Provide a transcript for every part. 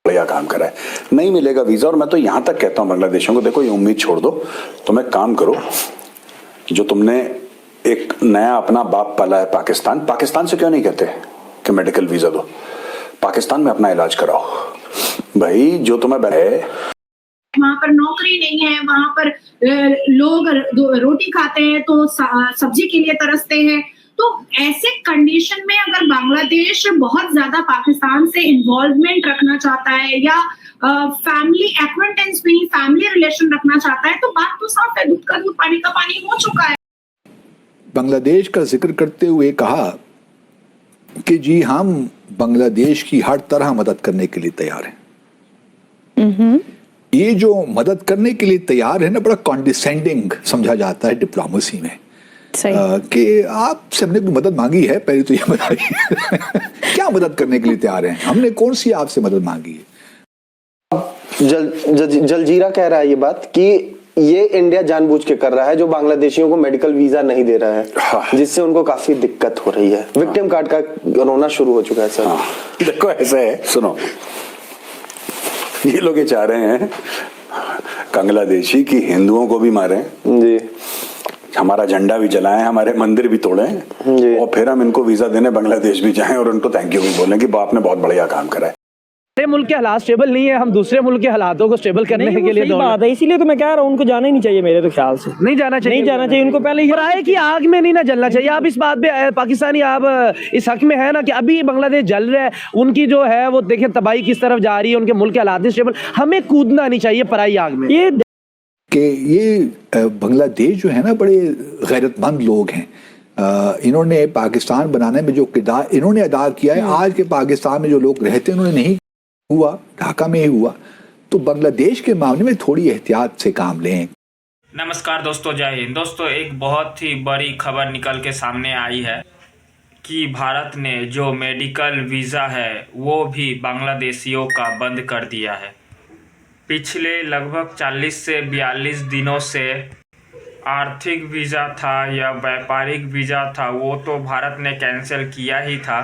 बढ़िया काम करा है, नहीं मिलेगा वीजा। और मैं तो यहां तक कहता हूं बांग्लादेशियों को, देखो ये उम्मीद छोड़ दो, तुम एक काम करो, जो तुमने एक नया अपना बाप पाला है पाकिस्तान, पाकिस्तान से क्यों नहीं कहते कि मेडिकल वीजा दो, पाकिस्तान में अपना इलाज कराओ भाई। जो तुम्हें वहां पर नौकरी नहीं है, वहां पर लोग रोटी खाते हैं तो सब्जी के लिए तरसते हैं। तो ऐसे कंडीशन में अगर बांग्लादेश बहुत ज्यादा पाकिस्तान से इन्वॉल्वमेंट रखना चाहता है या फैमिली एक्वेंटेंस में फैमिली रिलेशन रखना चाहता है, तो बात तो साफ है, दूध का दूध पानी का पानी हो चुका है। बांग्लादेश का जिक्र करते हुए कहा कि जी हम बांग्लादेश की हर तरह मदद करने के लिए तैयार हैं। ये जो मदद करने के लिए तैयार है ना, बड़ा कॉन्डिसेंडिंग समझा जाता है डिप्लोमेसी में कि आपसे हमने कोई मदद मांगी है, पहले तो ये बताइए क्या मदद करने के लिए तैयार हैं, हमने कौन सी आपसे मदद मांगी है। जलजीरा कह रहा है ये बात कि ये इंडिया जानबूझ के कर रहा है, जो बांग्लादेशियों को मेडिकल वीजा नहीं दे रहा है, जिससे उनको काफी दिक्कत हो रही है। विक्टिम कार्ड का रोना शुरू हो चुका है सर। देखो ऐसा है, सुनो, ये लोग ये चाह रहे हैं बांग्लादेशी की हिंदुओं को भी मारे जी, हमारा झंडा भी जलाएं, हमारे मंदिर भी तोड़ें, और फिर हम इनको वीजा देने बांग्लादेश भी जाएं और उनको थैंक यू भी बोलें कि आपने बहुत बढ़िया काम करा है। हमारे मुल्क के हालात स्टेबल नहीं है, हम दूसरे मुल्क के हालातों को स्टेबल करने के लिए बात है, इसीलिए तो मैं कह रहा हूँ उनको जाना ही नहीं चाहिए, मेरे तो ख्याल से नहीं जाना चाहिए उनको। पहले किराए की आग में नहीं ना जलना चाहिए। आप इस बात पे पाकिस्तानी आप इस हक में है ना कि अभी बांग्लादेश जल रहा है, उनकी जो है वो देखिए तबाही किस तरफ जा रही है, उनके मुल्क के हालात स्टेबल, हमें कूदना नहीं चाहिए पराई आग में। ये बांग्लादेश जो है ना, बड़े गैरतमंद लोग हैं। इन्होंने पाकिस्तान बनाने में जो किरदार इन्होंने अदा किया है, आज के पाकिस्तान में जो लोग रहते हैं उन्होंने नहीं हुआ, ढाका में ही हुआ। तो बांग्लादेश के मामले में थोड़ी एहतियात से काम लें। नमस्कार दोस्तों, जय हिंद। दोस्तों, एक बहुत ही बड़ी खबर निकल के सामने आई है कि भारत ने जो मेडिकल वीज़ा है वो भी बांग्लादेशियों का बंद कर दिया है। पिछले लगभग 40 से 42 दिनों से आर्थिक वीज़ा था या व्यापारिक वीज़ा था, वो तो भारत ने कैंसिल किया ही था।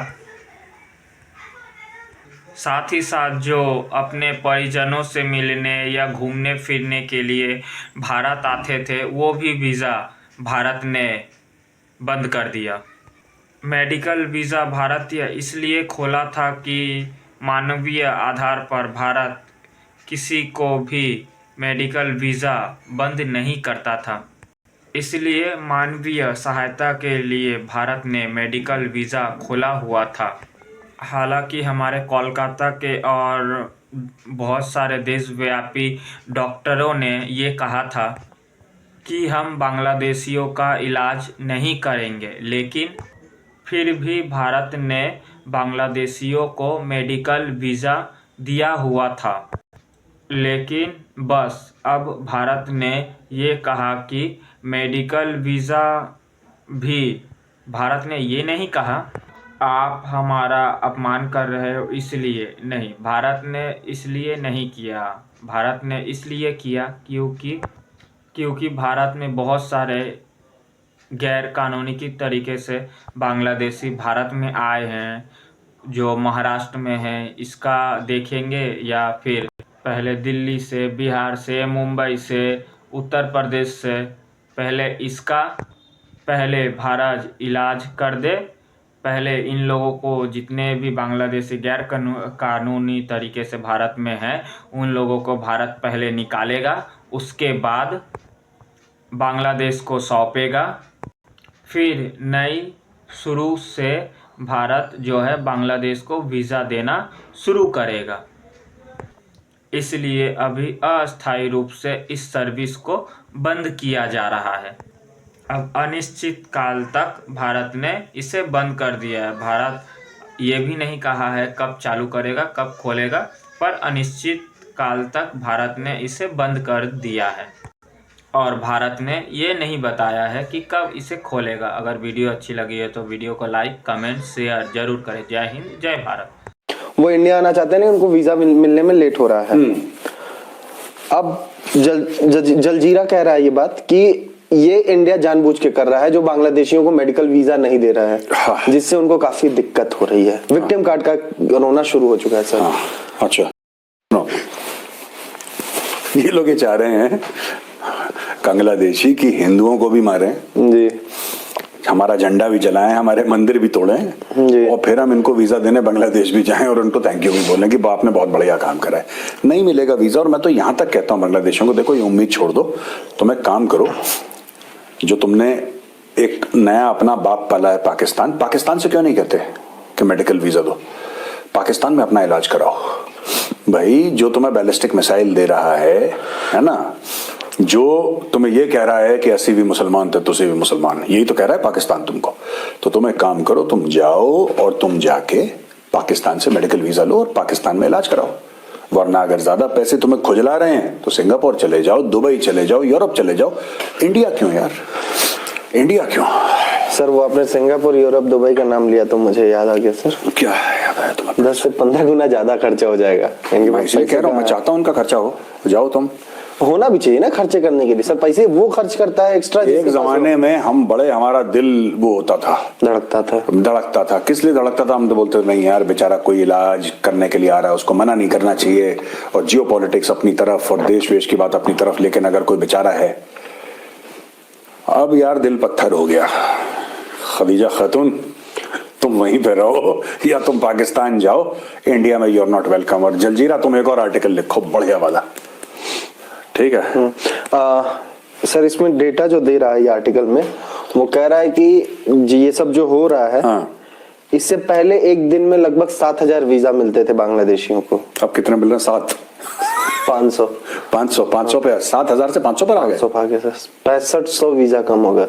साथ ही साथ जो अपने परिजनों से मिलने या घूमने फिरने के लिए भारत आते थे, वो भी वीज़ा भारत ने बंद कर दिया। मेडिकल वीज़ा भारत इसलिए खोला था कि मानवीय आधार पर भारत किसी को भी मेडिकल वीज़ा बंद नहीं करता था। इसलिए मानवीय सहायता के लिए भारत ने मेडिकल वीज़ा खोला हुआ था। हालांकि हमारे कोलकाता के और बहुत सारे देशव्यापी डॉक्टरों ने ये कहा था कि हम बांग्लादेशियों का इलाज नहीं करेंगे, लेकिन फिर भी भारत ने बांग्लादेशियों को मेडिकल वीज़ा दिया हुआ था। लेकिन बस अब भारत ने ये कहा कि मेडिकल वीज़ा भी, भारत ने ये नहीं कहा आप हमारा अपमान कर रहे हो इसलिए नहीं, भारत ने इसलिए नहीं किया, भारत ने इसलिए किया क्योंकि भारत में बहुत सारे गैर कानूनी तरीके से बांग्लादेशी भारत में आए हैं। जो महाराष्ट्र में हैं इसका देखेंगे, या फिर पहले दिल्ली से, बिहार से, मुंबई से, उत्तर प्रदेश से, पहले भारत इलाज कर दे। पहले इन लोगों को, जितने भी बांग्लादेशी गैर कानूनी तरीके से भारत में हैं, उन लोगों को भारत पहले निकालेगा, उसके बाद बांग्लादेश को सौंपेगा, फिर नई शुरू से भारत जो है बांग्लादेश को वीज़ा देना शुरू करेगा। इसलिए अभी अस्थायी रूप से इस सर्विस को बंद किया जा रहा है। अब अनिश्चित काल तक भारत ने इसे बंद कर दिया है। भारत ये भी नहीं कहा है कब चालू करेगा, कब खोलेगा, पर अनिश्चित काल तक भारत ने इसे बंद कर दिया है। और भारत ने ये नहीं बताया है कि कब इसे खोलेगा। अगर वीडियो अच्छी लगी है तो वीडियो को लाइक, कमेंट, शेयर जरूर करें। जय हिंद, जय भारत। वो इंडिया आना चाहते हैं, उनको वीजा मिलने में लेट हो रहा है। अब जलजीरा कह रहा है ये बात कि ये इंडिया जानबूझ के कर रहा है, जो बांग्लादेशियों को मेडिकल वीजा नहीं दे रहा है, जिससे उनको काफी दिक्कत हो रही है। विक्टिम कार्ड का रोना शुरू हो चुका है सर। अच्छा। ये लोग ये चाह रहे हैं बांग्लादेशी की हिंदुओं को भी मारें, जी हमारा झंडा भी जलाएं, हमारे मंदिर भी तोड़ें, जी। और फिर हम इनको वीजा देने बांग्लादेश भी जाएं और उनको थैंक यू भी बोलें कि बाप ने बहुत बढ़िया काम करा है। नहीं मिलेगा वीजा। और मैं तो यहां तक कहता हूं बांग्लादेशियों को, देखो ये उम्मीद छोड़ दो, तुम एक काम करो, जो तुमने एक नया अपना बाप पाला है पाकिस्तान, पाकिस्तान से क्यों नहीं कहते कि मेडिकल वीजा दो, पाकिस्तान में अपना इलाज कराओ। भाई जो तुम्हें बैलिस्टिक मिसाइल दे रहा है ना, जो तुम्हें ये कह रहा है कि ऐसी भी मुसलमान थे तुझे भी मुसलमान, यही तो कह रहा है पाकिस्तान तुमको। तो तुम एक काम करो, तुम जाओ और तुम जाके पाकिस्तान से मेडिकल वीजा लो और पाकिस्तान में इलाज कराओ। वरना अगर ज्यादा पैसे तुम्हें खुजला रहे हैं तो सिंगापुर चले जाओ, दुबई चले जाओ, यूरोप चले जाओ। इंडिया क्यों यार, इंडिया क्यों? सर वो आपने सिंगापुर, यूरोप, दुबई का नाम लिया तो मुझे याद आ गया सर। क्या है याद आया तुम्हें? 10 से 15 गुना ज्यादा खर्चा हो जाएगा। मैं इसलिए कह रहा हूँ, मैं चाहता हूँ उनका खर्चा हो, जाओ तुम। होना भी चाहिए ना खर्चे करने के लिए सर, पैसे वो खर्च करता है एक्स्ट्रा। एक जमाने में हम बड़े, हमारा दिल वो होता था, धड़कता था। किस लिए धड़कता था? हम तो बोलते नहीं यार बेचारा कोई इलाज करने के लिए आ रहा है, उसको मना नहीं करना चाहिए, और जियो पॉलिटिक्स अपनी तरफ और देश वेश की बात अपनी तरफ। लेकिन अगर कोई बेचारा है, अब यार दिल पत्थर हो गया। खदीजा खातून तुम वहीं पे रहो या तुम पाकिस्तान जाओ, इंडिया में यू आर नॉट वेलकम। और जलजीरा तुम एक और आर्टिकल लिखो बढ़िया वाला, ठीक है? सर इसमें डेटा जो दे रहा है ये आर्टिकल में, वो कह रहा है कि ये सब जो हो रहा है, हाँ। इससे पहले एक दिन में लगभग 7,000 वीजा मिलते थे बांग्लादेशियों को। अब कितने मिल रहे हैं? 7 500 पे 7,000 से 500 पर आ गए। 6500 वीजा कम हो गए।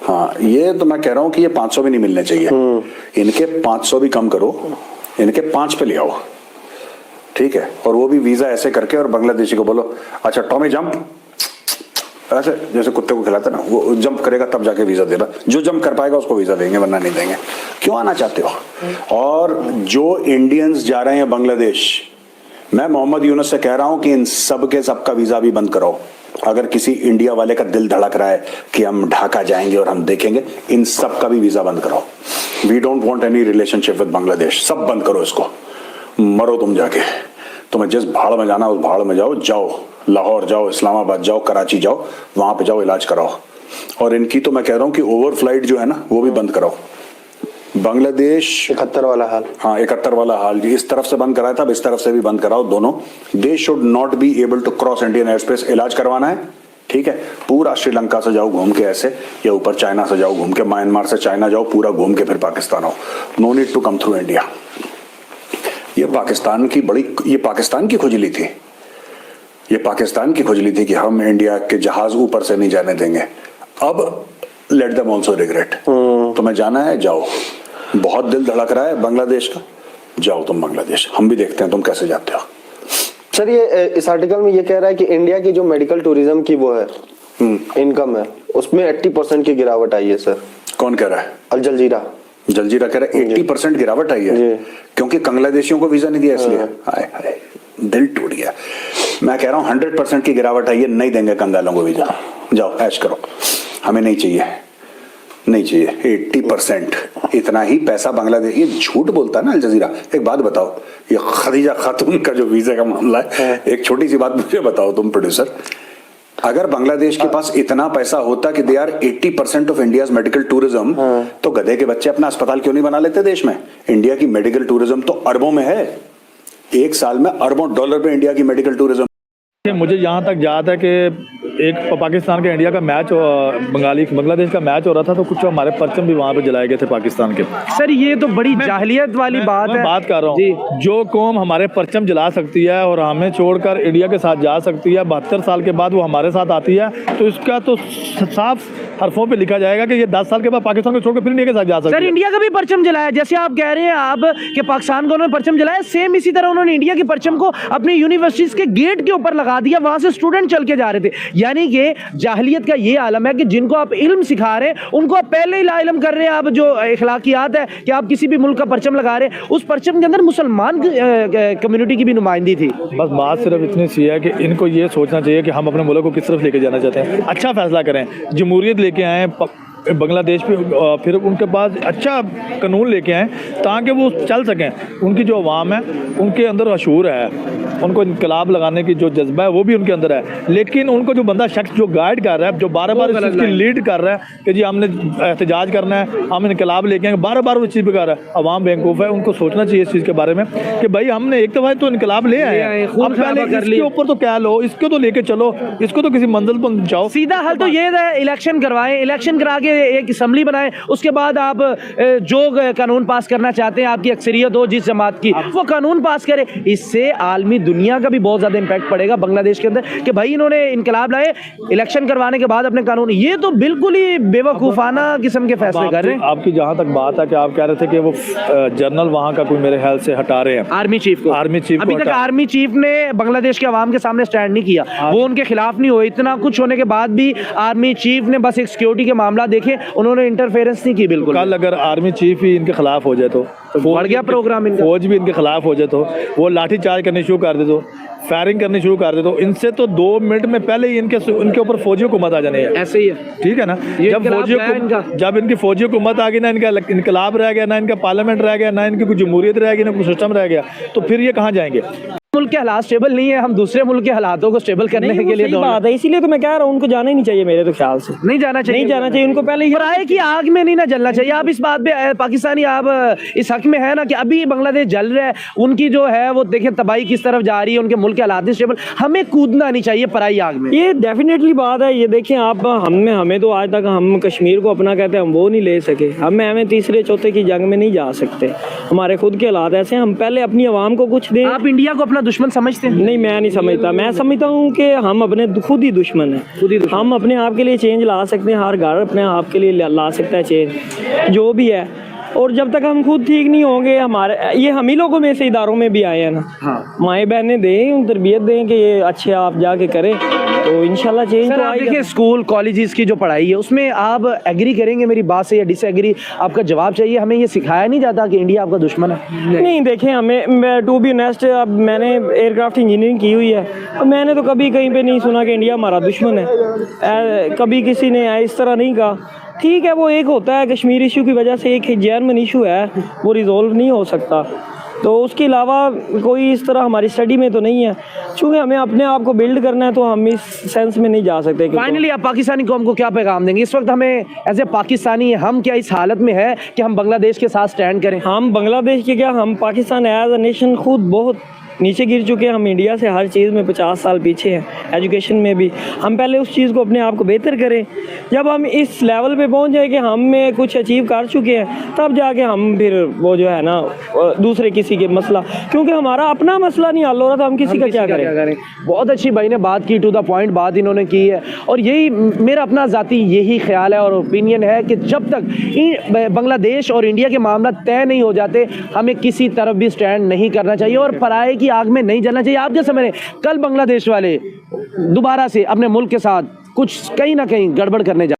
हाँ, ये तो मैं कह रहा हूँ कि ये 500 भी नहीं मिलने चाहिए, इनके 500 भी कम करो, इनके 5 पे ले आओ, ठीक है? और वो भी वीजा ऐसे करके, और बांग्लादेशी को बोलो अच्छा टॉमी जंप, ऐसे जैसे कुत्ते को खिलाते ना, वो जंप करेगा तब जाके वीजा देगा, जो जंप कर पाएगा उसको वीजा देंगे, वरना नहीं देंगे। क्यों आना चाहते हो? और जो इंडियंस जा रहे हैं बांग्लादेश, मैं मोहम्मद यूनुस से कह रहा हूं कि इन सब के सबका वीजा भी बंद कराओ। अगर किसी इंडिया वाले का दिल धड़क रहा है कि हम ढाका जाएंगे और हम देखेंगे, इन सब का भी वीजा बंद कराओ। We don't want any relationship with Bangladesh, सब बंद करो इसको। मरो तुम जाके, तुम्हें जिस भाड़ में जाना उस भाड़ में जाओ, लाहौर जाओ, इस्लामाबाद जाओ, कराची जाओ, वहां पे जाओ, इलाज कराओ। और इनकी तो मैं कह रहा हूं कि ओवरफ्लाइट जो है ना वो भी बंद कराओ। बांग्लादेश 71 वाला हाल, हाँ 71 वाला हाल जी, इस तरफ से बंद कराया था, अब इस तरफ से भी बंद कराओ दोनों। They should not be able to cross Indian air space. इलाज करवाना है, ठीक है, पूरा श्रीलंका से जाओ घूम के ऐसे, या ऊपर चाइना से जाओ घूम के, म्यांमार से चाइना जाओ पूरा घूम के फिर पाकिस्तान आओ। No need to come through India. ये पाकिस्तान की खुजली थी, ये पाकिस्तान की खुजली थी कि हम इंडिया के जहाज ऊपर से नहीं जाने देंगे। अब लेट देम ऑल्सो रिग्रेट। तुम्हें जाना है जाओ, बहुत दिल धड़क रहा है बांग्लादेश का, जाओ तुम बांग्लादेश, हम भी देखते हैं तुम कैसे जाते हो। सर ये इस आर्टिकल में ये कह रहा है कि इंडिया की जो मेडिकल टूरिज्म की वो है इनकम है, उसमें 80% की गिरावट आई है सर। कौन कह रहा है? अल जलजीरा कह रहा है 80% गिरावट आई है क्योंकि बांग्लादेशियों को वीजा नहीं दिया इसलिए। हाय हाय, दिल टूट गया। मैं कह रहा हूँ 100% की गिरावट आई है, नहीं देंगे कंगालों को वीजा, जाओ ऐश करो, हमें नहीं चाहिए। 80% इतना ही पैसा बांग्लादेश, ये झूठ बोलता है ना अल जजीरा। एक बात बताओ, ये खदीजा खातून का जो वीजा का मामला है, एक छोटी सी बात मुझे बताओ तुम प्रोड्यूसर, अगर बांग्लादेश के पास इतना पैसा होता कि they are 80% of India's medical tourism, तो गधे के बच्चे अपना अस्पताल क्यों नहीं बना लेते देश में? इंडिया की मेडिकल टूरिज्म तो अरबों में है, एक साल में अरबों डॉलर पे इंडिया की मेडिकल टूरिज्म। मुझे यहाँ तक याद है कि एक पाकिस्तान का इंडिया का मैच, बांग्लादेश का मैच हो रहा था, तो कुछ हमारे परचम भी वहाँ पे जलाए गए थे पाकिस्तान के। सर ये तो बड़ी जाहिलियत वाली बात है। बात कर रहा हूँ, जो कौम हमारे परचम जला सकती है और हमें छोड़कर इंडिया के साथ जा सकती है, 72 साल के बाद वो हमारे साथ आती है, तो इसका तो साफ हरफों पे लिखा जाएगा कि ये 10 साल के बाद पाकिस्तान को छोड़कर फिर इंडिया के साथ जा सकती है। सर इंडिया का भी परचम जलाया, जैसे आप कह रहे हैं आप कि पाकिस्तान का उन्होंने परचम जलाया, सेम इसी तरह उन्होंने इंडिया के परचम को अपनी यूनिवर्सिटीज के गेट के ऊपर लगा दिया, वहां से स्टूडेंट चल के जा रहे थे। यानी कि जाहिलियत का ये आलम है कि जिनको आप इल्म सिखा रहे हैं उनको आप पहले ही ला इल्म कर रहे हैं। आप जो इखलाकियात है कि आप किसी भी मुल्क का परचम लगा रहे हैं, उस परचम के अंदर मुसलमान कम्युनिटी की भी नुमाइंदगी थी। बस बात सिर्फ इतनी सी है कि इनको ये सोचना चाहिए कि हम अपने मुल्क को किस तरफ लेके जाना चाहते हैं, अच्छा फैसला करें, जमहूरियत लेके आए, बांग्लादेश पे फिर उनके पास अच्छा कानून लेके आए ताकि वो चल सकें। उनकी जो अवाम है उनके अंदर अशूर है, उनको इनकलाब लगाने की जो जज्बा है वो भी उनके अंदर है, लेकिन उनको जो बंदा शख्स जो गाइड कर रहा है, जो बार बार इस चीज़ की लीड कर रहा है कि जी हमने एहतजाज करना है, हम इनकलाब लेके आएंगे, बार बार वो चीज़ पे कर रहा है। अवाम बेवकूफ़ है, उनको सोचना चाहिए इस चीज़ के बारे में कि भाई हमने एक दफ़ा तो इनकलाब ले आए हैं, अब पहले इसके ऊपर तो क्या लो, इसको तो लेके चलो, इसको तो किसी मंजिल पर पहुंचाओ। सीधा हल तो ये है, इलेक्शन करवाएं, इलेक्शन करा के एक असम्बली बनाएं, उसके बाद आप जो कानून पास करना चाहते हैं, आपकी अक्सरियत हो जिस जमात की, वो कानून पास करें। इससे आलमी दुनिया का भी बहुत ज्यादा इंपैक्ट पड़ेगा बांग्लादेश के अंदर कि भाई इन्होंने इनकलाब लाए, इलेक्शन करवाने के बाद अपने कानून, ये तो बिल्कुल ही बेवकूफाना किस्म के फैसले कर रहे हैं। आपकी जहां तक बात है कि आप कह रहे थे कि वो जनरल वहां का कोई मेरे ख्याल से हटा रहे हैं, आर्मी चीफ को, अभी तक आर्मी चीफ ने बांग्लादेश के अवाम के सामने स्टैंड नहीं किया, वो उनके खिलाफ नहीं हुए। इतना कुछ होने के बाद भी आर्मी चीफ ने बस एक सिक्योरिटी के मामला देखे, उन्होंने इंटरफेरेंस नहीं की बिल्कुल। कल अगर आर्मी चीफ ही इनके खिलाफ हो जाए तो बढ़ गया प्रोग्राम इनका, फौज भी इनके खिलाफ हो जाए तो वो लाठी चार्ज करनी शुरू कर दे, तो फायरिंग करनी शुरू कर दे, तो इनसे तो 2 मिनट में पहले ही इनके ऊपर फौजियों को मत आ जाने है। ऐसे ही है, ठीक है ना। जब इनकी फौजियों को मत आ गई ना, इनका इनकलाब रह गया, ना इनका पार्लियामेंट रह गया, ना इनकी कोई जमहूरियत रह गई, ना कोई सिस्टम रह गया, तो फिर ये कहाँ जाएंगे। मुल्क के हालात स्टेबल नहीं है, हम दूसरे मुल्क के हालातों को स्टेबल करने के लिए बात है, इसीलिए तो मैं कह रहा हूँ उनको जाना ही नहीं चाहिए मेरे तो ख्याल से। नहीं जाना चाहिए, नहीं जाना चाहिए उनको, पहले पराए की आग में नहीं ना जलना चाहिए। आप इस बात पे पाकिस्तानी आप इस हक में है ना कि अभी बांग्लादेश जल रहा है, उनकी जो है वो देखें तबाही किस तरफ जा रही है, उनके मुल्क के हालात नहीं स्टेबल, हमें कूदना नहीं चाहिए पराई आग में। ये डेफिनेटली बात है। ये देखें आप, हमें तो आज तक हम कश्मीर को अपना कहते हैं, हम वो नहीं ले सके, हमें तीसरे चौथे की जंग में नहीं जा सकते, हमारे खुद के हालात ऐसे, हम पहले अपनी आवाम को कुछ दें। आप इंडिया को अपना दुश्मन समझते हैं? नहीं, मैं नहीं समझता। मैं समझता हूँ कि हम अपने खुद ही दुश्मन हैं। हम अपने आप के लिए चेंज ला सकते हैं, हर घर अपने आप के लिए ला सकता है चेंज, जो भी है। और जब तक हम खुद ठीक नहीं होंगे, हमारे ये हम ही लोगों में से इदारों में भी आए हैं ना, हाँ। माएँ बहनें दें, तरबियत दें कि ये अच्छे आप जाके करें, तो इंशाल्लाह चेंज तो आएगा। देखिए स्कूल कॉलेजेस की जो पढ़ाई है उसमें आप एग्री करेंगे मेरी बात से या डिसएग्री, आपका जवाब चाहिए। हमें ये सिखाया नहीं जाता कि इंडिया आपका दुश्मन है? नहीं देखें, हमें टू बी ऑनेस्ट, अब मैंने एयरक्राफ्ट इंजीनियरिंग की हुई है, और मैंने तो कभी कहीं पे नहीं सुना कि इंडिया हमारा दुश्मन है। कभी किसी ने इस तरह नहीं कहा। ठीक है, वो एक होता है कश्मीर इशू की वजह से, एक जर्मन इशू है, वो रिजोल्व नहीं हो सकता, तो उसके अलावा कोई इस तरह हमारी स्टडी में तो नहीं है। चूँकि हमें अपने आप को बिल्ड करना है, तो हम इस सेंस में नहीं जा सकते। फाइनली आप पाकिस्तानी कौम को क्या पैगाम देंगे इस वक्त? हमें एज ए पाकिस्तानी हम क्या इस हालत में है कि हम बांग्लादेश के साथ स्टैंड करें? हम बांग्लादेश के क्या, हम पाकिस्तान एज अ नेशन खुद बहुत नीचे गिर चुके हैं। हम इंडिया से हर चीज़ में 50 साल पीछे हैं, एजुकेशन में भी। हम पहले उस चीज़ को अपने आप को बेहतर करें। जब हम इस लेवल पे पहुंच जाए कि हम में कुछ अचीव कर चुके हैं, तब जाके हम फिर वो जो है ना दूसरे किसी के मसला, क्योंकि हमारा अपना मसला नहीं हल हो रहा, तो हम किसी का क्या करें। बहुत अच्छी भाई ने बात की, टू द पॉइंट बात इन्होंने की है, और यही मेरा अपना ज़ाती यही ख्याल है और ओपिनियन है कि जब तक बांग्लादेश और इंडिया के मामला तय नहीं हो जाते, हमें किसी तरफ भी स्टैंड नहीं करना चाहिए और पराये की आग में नहीं जलना चाहिए। आप जैसे मैंने कल बांग्लादेश वाले दोबारा से अपने मुल्क के साथ कुछ कहीं ना कहीं गड़बड़ करने जा